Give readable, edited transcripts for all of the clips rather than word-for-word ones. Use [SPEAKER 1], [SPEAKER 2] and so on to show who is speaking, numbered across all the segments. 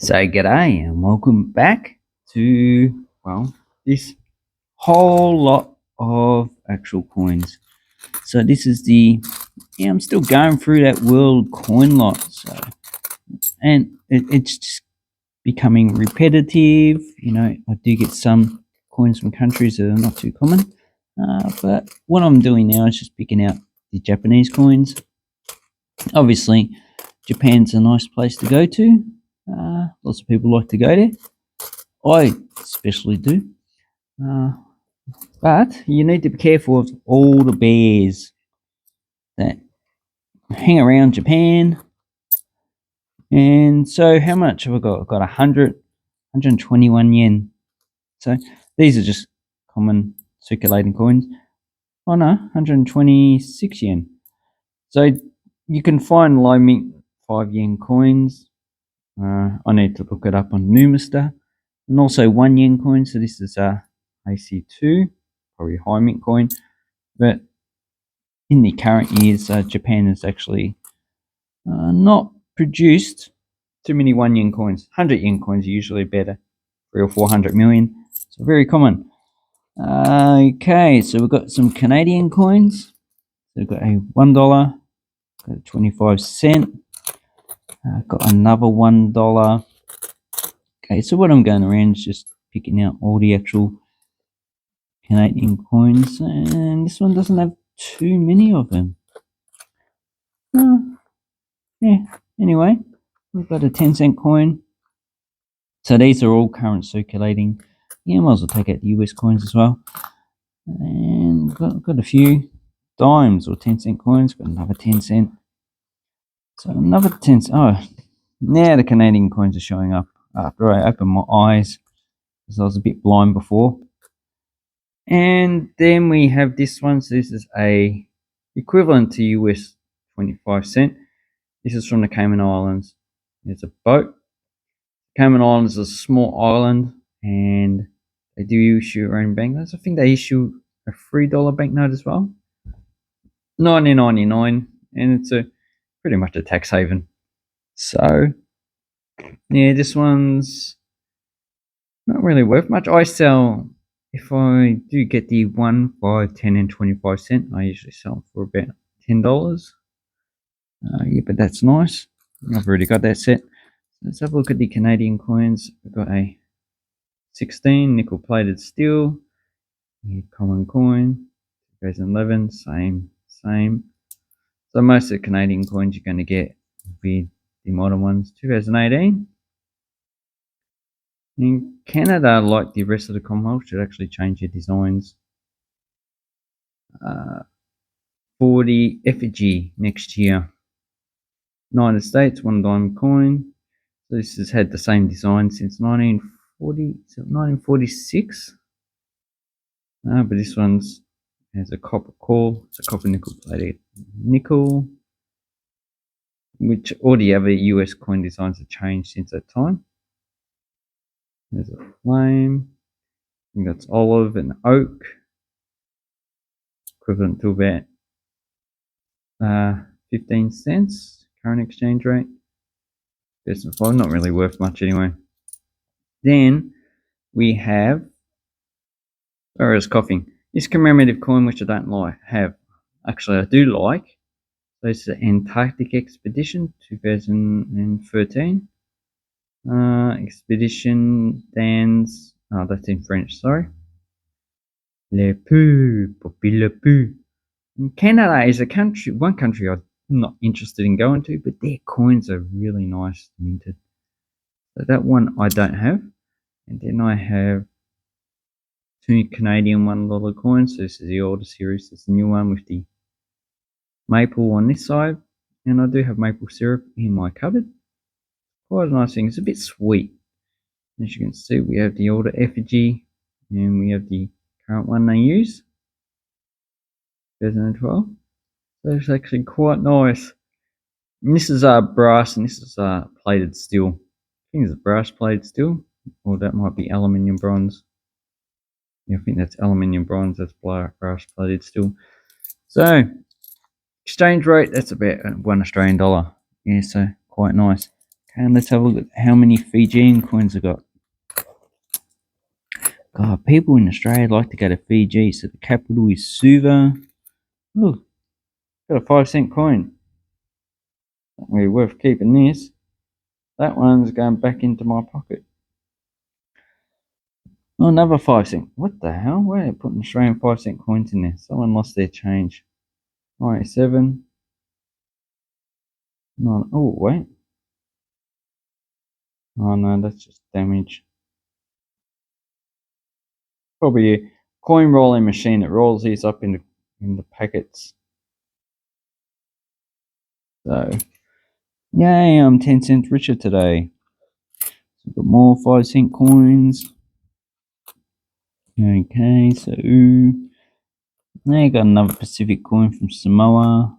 [SPEAKER 1] So g'day and welcome back to, well, this whole lot of actual coins. So this is I'm still going through that world coin lot. And it's just becoming repetitive. I do get some coins from countries that are not too common. But what I'm doing now is just picking out the Japanese coins. Obviously, Japan's a nice place to go to. Lots of people like to go there. I especially do. But you need to be careful of all the bears that hang around Japan. And so how much have I got? I've got 121 yen. So these are just common circulating coins. Oh no, 126 yen. So you can find low mint 5 yen coins. I need to look it up on Numista. And also 1 yen coin. So this is AC2, probably high mint coin. But in the current years, Japan has actually not produced too many 1 yen coins. 100 yen coins are usually better, 300 or 400 million. So very common. Okay, so we've got some Canadian coins. So we've got a $1, got a 25-cent, got another $1. Okay, so what I'm going around is just picking out all the actual Canadian coins, and this one doesn't have too many of them. Yeah, anyway, we've got a 10-cent coin. So these are all current circulating. Yeah, I might as well take out the US coins as well. And got a few dimes or 10-cent coins. Got another 10-cent. So another 10 cent. Oh, now the Canadian coins are showing up after I opened my eyes, because I was a bit blind before. And then we have this one. So this is a equivalent to US 25-cent. This is from the Cayman Islands. It's a boat. Cayman Islands is a small island, and they do issue their own banknotes. I think they issue a $3 banknote as well. 19.99, and it's pretty much a tax haven. So yeah, this one's not really worth much. I sell, if I do get the 1, 5, 10, and 25-cent, I usually sell them for about $10. Yeah, but that's nice. I've already got that set. Let's have a look at the Canadian coins. We've got a 16 nickel plated steel, common coin, 2011, same. So most of the Canadian coins you're going to get will be the modern ones. 2018. In Canada, like the rest of the Commonwealth, should actually change their designs. 40 effigy next year. United States, $1 coin. So this has had the same design since 1946. But this one's has a copper core. It's a copper nickel plated nickel, which all the other US coin designs have changed since that time. There's a flame. I think that's olive and oak, equivalent to about 15 cents current exchange rate. Well, not really worth much anyway. Then we have, or is coughing, this commemorative coin, which I don't have. Actually, I do like. So this is the Antarctic Expedition 2013. Expedition Dan's, oh, that's in French, sorry. Le Peu, Poppy Le Peu. Canada is one country I'm not interested in going to, but their coins are really nice minted. So that one I don't have. And then I have 2 Canadian $1 coins. So this is the older series. This is the new one with the maple on this side. And I do have maple syrup in my cupboard. Quite a nice thing. It's a bit sweet. As you can see, we have the older effigy, and we have the current one they use, 2012. So it's actually quite nice. And this is brass, and this is plated steel. I think it's brass plated steel, or that might be aluminium bronze. Yeah, I think that's aluminium bronze. That's brass plated steel. So exchange rate, that's about $1 Australian. Yeah, so quite nice. And let's have a look at how many Fijian coins I got. God, people in Australia like to go to Fiji, so the capital is Suva. Look, got a 5-cent coin. Not really worth keeping this. That one's going back into my pocket. Oh, another 5-cent. What the hell? Why are they putting Australian 5-cent coins in there? Someone lost their change. 97. No, oh, wait. Oh, no, that's just damage. Probably a coin rolling machine that rolls these up in the packets. So, yay, I'm 10 cents richer today. So we've got more 5-cent coins. Okay, so now you got another Pacific coin from Samoa.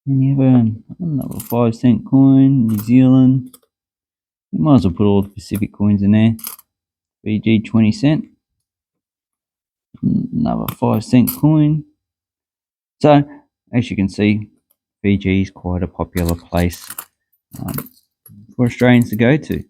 [SPEAKER 1] And you have another 5-cent coin, New Zealand. You might as well put all the Pacific coins in there. Fiji 20 cent. Another 5-cent coin. So, as you can see, Fiji is quite a popular place for Australians to go to.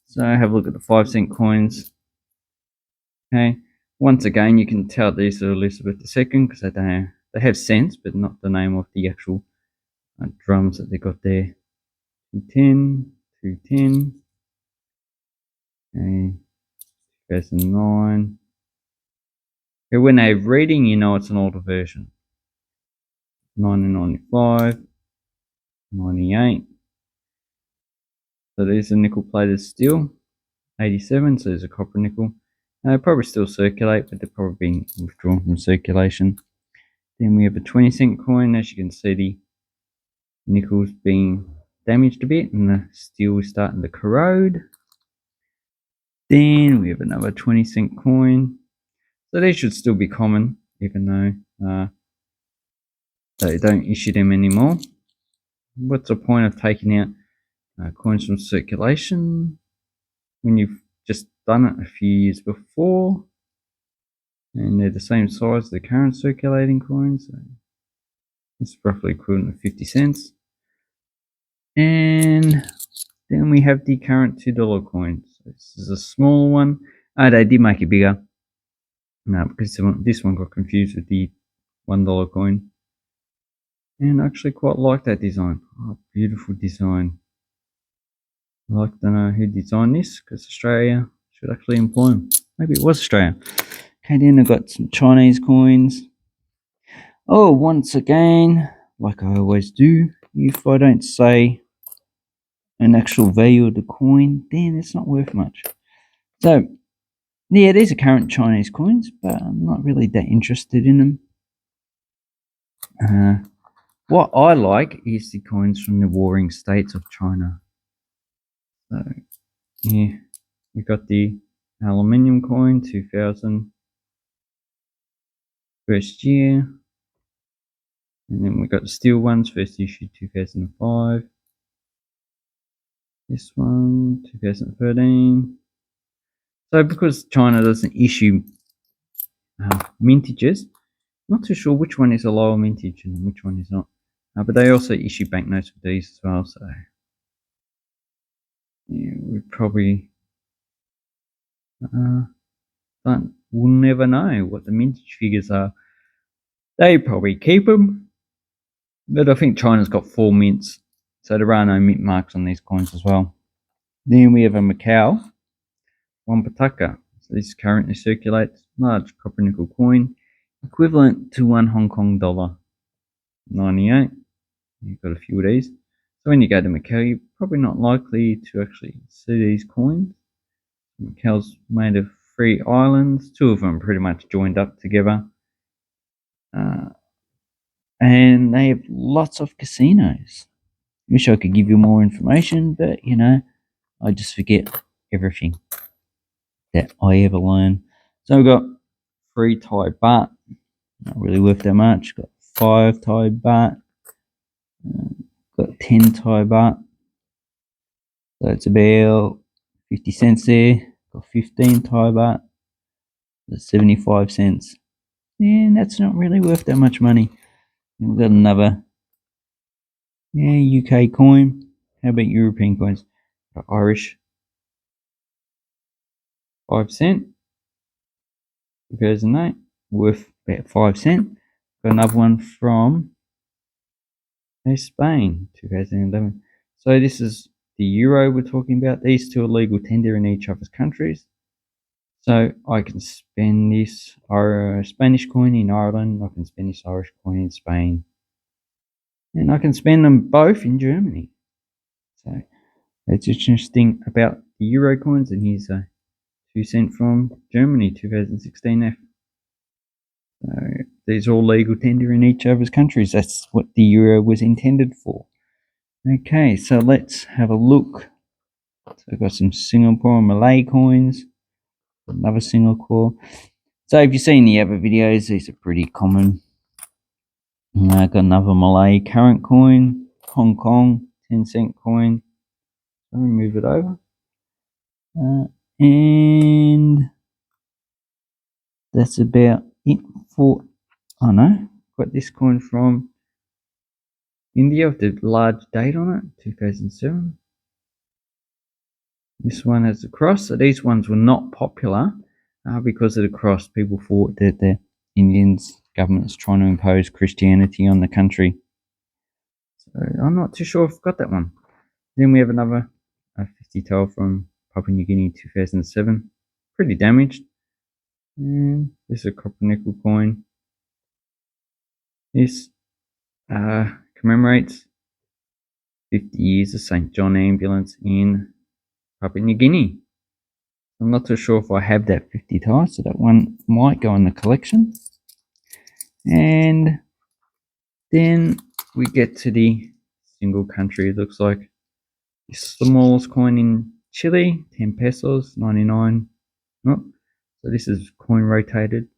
[SPEAKER 1] So, have a look at the 5-cent coins. Okay, once again, you can tell these are Elizabeth II because they have cents, but not the name of the actual drums that they got there. 210, 210, okay, 2009. Okay, when they're reading, you know it's an older version. 1995, 98. So these are nickel plated steel. 87, so there's a copper nickel. They probably still circulate, but they're probably being withdrawn from circulation. Then we have a 20-cent coin. As you can see, the nickel's being damaged a bit and the steel is starting to corrode. Then we have another 20-cent coin. So these should still be common, even though they don't issue them anymore. What's the point of taking out coins from circulation when you've just done it a few years before? And they're the same size as the current circulating coins. So it's roughly equivalent of 50 cents. And then we have the current $2 coins. So this is a smaller one. They did make it bigger. No, because this one got confused with the $1 coin. And I actually quite like that design. Oh, beautiful design. I'd like to know who designed this, because Australia should actually employ them. Maybe it was Australia. Okay, then I've got some Chinese coins. Oh, once again, like I always do, if I don't say an actual value of the coin, then it's not worth much. So, yeah, these are current Chinese coins, but I'm not really that interested in them. What I like is the coins from the warring states of China. So, yeah, we got the aluminium coin, 2000, first year. And then we got the steel ones, first issue 2005. This one, 2013. So because China doesn't issue mintages, not too sure which one is a lower mintage and which one is not. But they also issue banknotes with these as well, so yeah, we probably we'll never know what the mintage figures are. They probably keep them, but I think China's got 4 mints, so there are no mint marks on these coins as well. Then we have a Macau, 1 Pataka. So this currently circulates, large copper nickel coin, equivalent to 1 Hong Kong dollar, 98. You've got a few of these. So when you go to Macau, you're probably not likely to actually see these coins. Macau's made of 3 islands, 2 of them pretty much joined up together. And they have lots of casinos. Wish I could give you more information, but I just forget everything that I ever learn. So we've got 3 Thai baht, not really worth that much. Got 5 Thai baht, got 10 Thai baht. So it's about 50 cents there. Got 15 Thai baht, that's 75 cents. And that's not really worth that much money. And we've got another UK coin. How about European coins? Got Irish 5 cent, 2008, worth about 5 cent. Got another one from Spain, 2011. So this is the euro we're talking about. These two are legal tender in each other's countries. So I can spend this Spanish coin in Ireland, I can spend this Irish coin in Spain, and I can spend them both in Germany. So it's interesting about the euro coins, and here's a 2 cent from Germany, 2016 F. So these are all legal tender in each other's countries. That's what the euro was intended for. Okay, so let's have a look. So I've got some Singapore and Malay coins, another Singapore. So if you've seen the other videos, these are pretty common. I got another Malay current coin, Hong Kong 10 cent coin. I'll move it over. And that's about it for, oh no, got this coin from India with the large date on it, 2007. This one has a cross. So these ones were not popular because of the cross. People thought that the Indians government was trying to impose Christianity on the country. So I'm not too sure if I've got that one. Then we have another 50 tael from Papua New Guinea, 2007. Pretty damaged. And this is a copper nickel coin. This commemorates 50 years of St. John Ambulance in Papua New Guinea. I'm not too sure if I have that 50 tael, so that one might go in the collection. And then we get to the single country. It looks like the smallest coin in Chile, 10 pesos, 99. Oh, so this is coin rotated.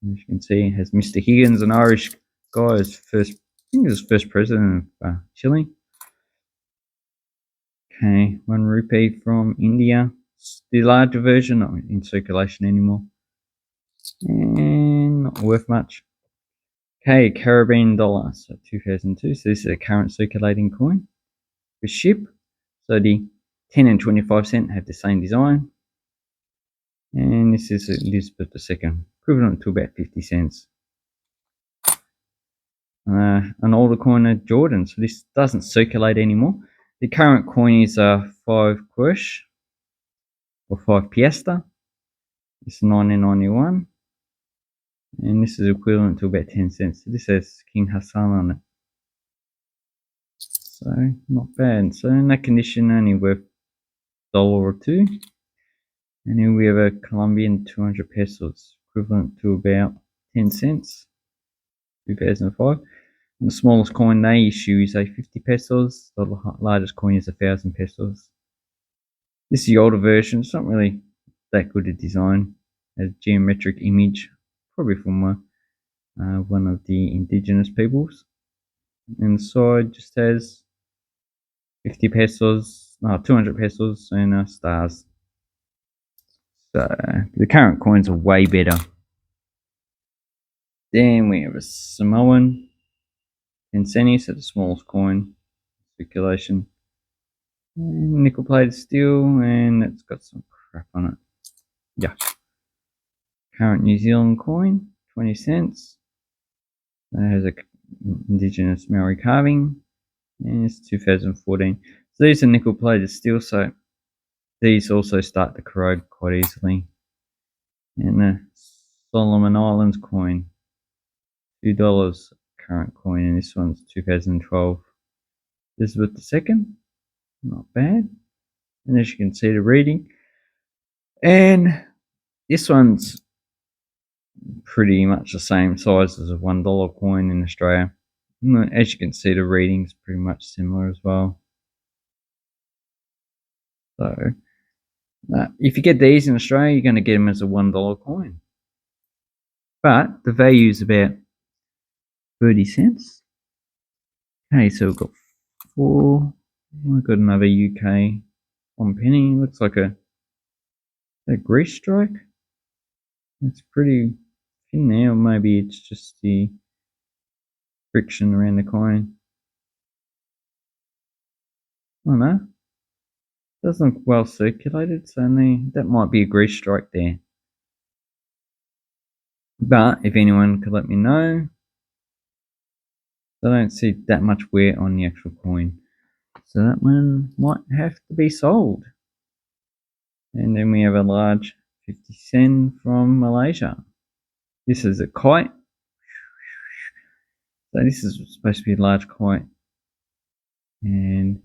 [SPEAKER 1] As you can see, it has Mr. Higgins, an Irish guy, as first, I think he was first president of Chile. Okay, 1 rupee from India. It's the larger version, not in circulation anymore. And not worth much. Okay, Caribbean dollar, so 2002. So this is a current circulating coin for ship. So the 10 and 25 cent have the same design. And this is Elizabeth II, equivalent to about 50 cents. An older coin of Jordan, so this doesn't circulate anymore. The current coin is 5 kush or 5 piastre. It's 1991, and this is equivalent to about 10 cents. So this has King Hassan on it. So not bad. So in that condition, only worth $1 or $2. And here we have a Colombian 200 pesos, equivalent to about 10 cents, 2005. And the smallest coin they issue is a 50 pesos. The largest coin is 1,000 pesos. This is the older version. It's not really that good a design. It has a geometric image, probably from one of the indigenous peoples. And the side just has 50 pesos, 200 pesos, and stars. So the current coins are way better. Then we have a Samoan 10 centis, so the smallest coin circulation. And nickel plated steel, and it's got some crap on it. Yeah. Current New Zealand coin, 20 cents. It has a indigenous Maori carving, and it's 2014. So these are nickel plated steel, so these also start to corrode quite easily. And the Solomon Islands coin, $2 current coin, and this one's 2012. Elizabeth II, not bad. And as you can see, the reading. And this one's pretty much the same size as a $1 coin in Australia. As you can see, the reading's pretty much similar as well. So, if you get these in Australia, you're going to get them as a $1 coin. But the value is about 30 cents. Okay, so we've got 4. We've got another UK 1 penny. Looks like a grease strike. It's pretty thin there, or maybe it's just the friction around the coin. I don't know. Doesn't look well circulated, so that might be a grease strike there. But if anyone could let me know, I don't see that much wear on the actual coin. So that one might have to be sold. And then we have a large 50 sen from Malaysia. This is a kite. So this is supposed to be a large kite. And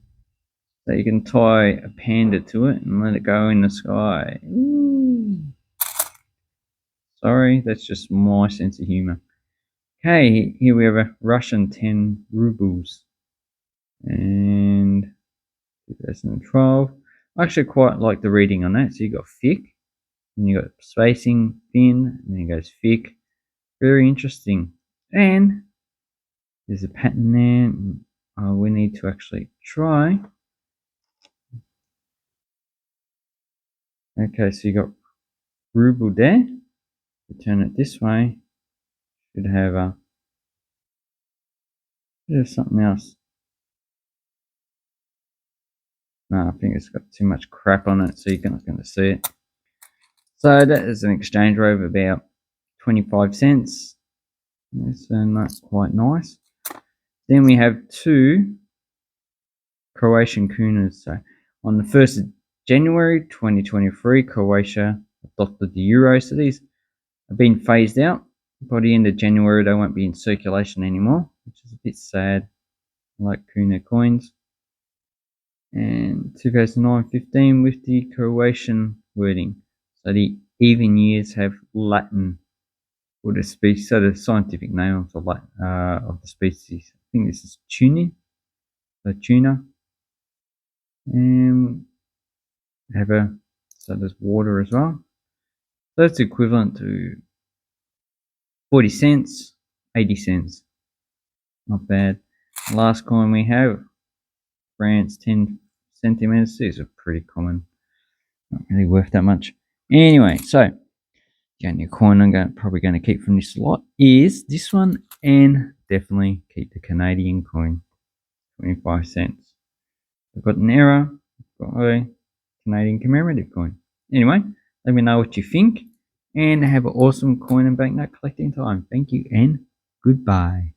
[SPEAKER 1] so you can tie a panda to it and let it go in the sky. Ooh. Sorry, that's just my sense of humor. Okay, here we have a Russian 10 rubles. And 2012. I actually quite like the reading on that. So you got thick, and you got spacing thin, and then it goes thick. Very interesting. And there's a pattern there. We need to actually try. Okay, so you got ruble there. Turn it this way. Should have something else. No, I think it's got too much crap on it, so you're not going to see it. So that is an exchange rate of about 25 cents. That's quite nice. Then we have two Croatian kunas. So on the 1st of January 2023, Croatia adopted the euro. So these have been phased out. By the end of January, they won't be in circulation anymore, which is a bit sad. I like kuna coins. And 2009-15 with the Croatian wording. So the even years have Latin for the species. So the scientific name of the species. I think this is tuna. So tuna. And so there's water as well. So that's equivalent to 40 cents, 80 cents. Not bad. Last coin we have, France 10 centimeters. These are pretty common. Not really worth that much. Anyway, so the only coin I'm probably going to keep from this lot is this one, and definitely keep the Canadian coin, 25 cents. I've got an error. I've got a Canadian commemorative coin. Anyway, let me know what you think, and have an awesome coin and banknote collecting time. Thank you and goodbye.